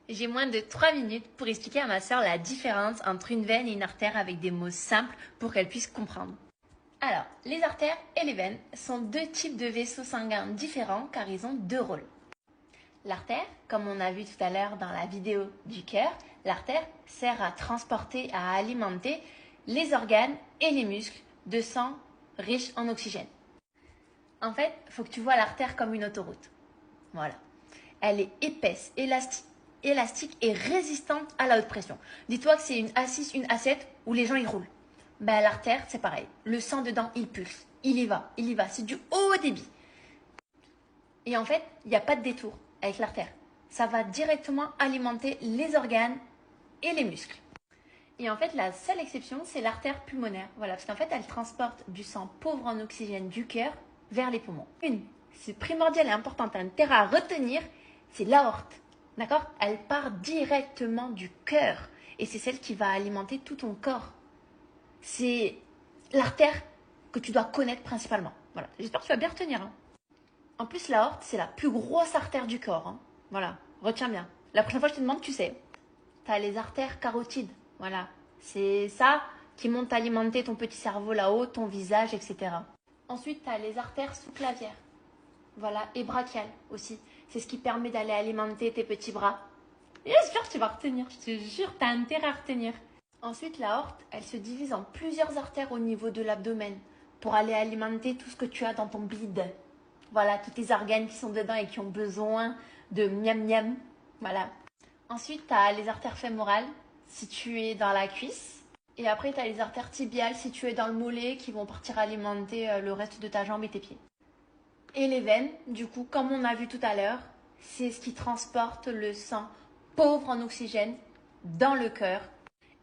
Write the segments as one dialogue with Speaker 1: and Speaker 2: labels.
Speaker 1: J'ai moins de 3 minutes pour expliquer à ma sœur la différence entre une veine et une artère avec des mots simples pour qu'elle puisse comprendre. Alors, les artères et les veines sont deux types de vaisseaux sanguins différents car ils ont deux rôles. L'artère, comme on a vu tout à l'heure dans la vidéo du cœur, l'artère sert à transporter, à alimenter les organes et les muscles de sang riche en oxygène. En fait, il faut que tu vois l'artère comme une autoroute. Voilà. Elle est épaisse, élastique et résistante à la haute pression. Dis-toi que c'est une A6, une A7 où les gens y roulent. Ben, l'artère, c'est pareil. Le sang dedans, il pulse. Il y va. C'est du haut débit. Et en fait, il n'y a pas de détour avec l'artère. Ça va directement alimenter les organes et les muscles. Et en fait, la seule exception, c'est l'artère pulmonaire. Voilà, parce qu'en fait, elle transporte du sang pauvre en oxygène du cœur vers les poumons. C'est primordial et important, un terrain à retenir, c'est l'aorte. D'accord? Elle part directement du cœur et c'est celle qui va alimenter tout ton corps. C'est l'artère que tu dois connaître principalement. Voilà, j'espère que tu vas bien retenir. En plus, l'aorte, c'est la plus grosse artère du corps. Voilà, retiens bien. La prochaine fois que je te demande, tu sais. Tu as les artères carotides. Voilà, c'est ça qui monte alimenter ton petit cerveau là-haut, ton visage, etc. Ensuite, tu as les artères sous-clavières. Voilà, et brachiales aussi. C'est ce qui permet d'aller alimenter tes petits bras. J'espère que tu vas retenir, je te jure, tu as intérêt à retenir. Ensuite, l'aorte, elle se divise en plusieurs artères au niveau de l'abdomen pour aller alimenter tout ce que tu as dans ton bide. Voilà, tous tes organes qui sont dedans et qui ont besoin de miam miam. Voilà. Ensuite, tu as les artères fémorales situées dans la cuisse. Et après, tu as les artères tibiales situées dans le mollet qui vont partir alimenter le reste de ta jambe et tes pieds. Et les veines, du coup, comme on a vu tout à l'heure, c'est ce qui transporte le sang pauvre en oxygène dans le cœur.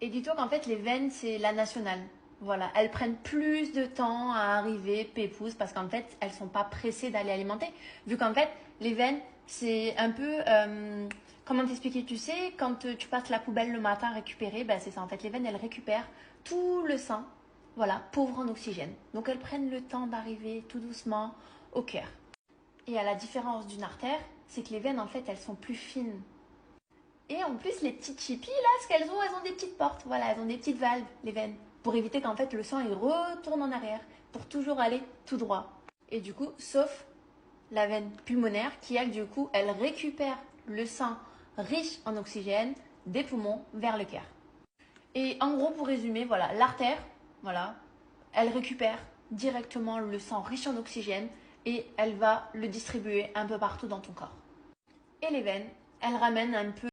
Speaker 1: Et dis-toi qu'en fait, les veines, c'est la nationale. Voilà, elles prennent plus de temps à arriver, pépouze, parce qu'en fait, elles ne sont pas pressées d'aller alimenter. Vu qu'en fait, les veines, c'est un peu... comment t'expliquer? Tu sais, quand tu passes la poubelle le matin récupérer, ben c'est ça. En fait, les veines, elles récupèrent tout le sang, voilà, pauvre en oxygène. Donc, elles prennent le temps d'arriver tout doucement au cœur. Et à la différence d'une artère, c'est que les veines, en fait, elles sont plus fines. Et en plus, les petites chippies, là, ce qu'elles ont, elles ont des petites portes. Voilà, elles ont des petites valves, les veines, pour éviter qu'en fait, le sang, il retourne en arrière, pour toujours aller tout droit. Et du coup, sauf la veine pulmonaire, qui, elle, du coup, elle récupère le sang riche en oxygène des poumons vers le cœur. Et en gros, pour résumer, voilà, l'artère, voilà, elle récupère directement le sang riche en oxygène et elle va le distribuer un peu partout dans ton corps. Et les veines, elles ramènent un peu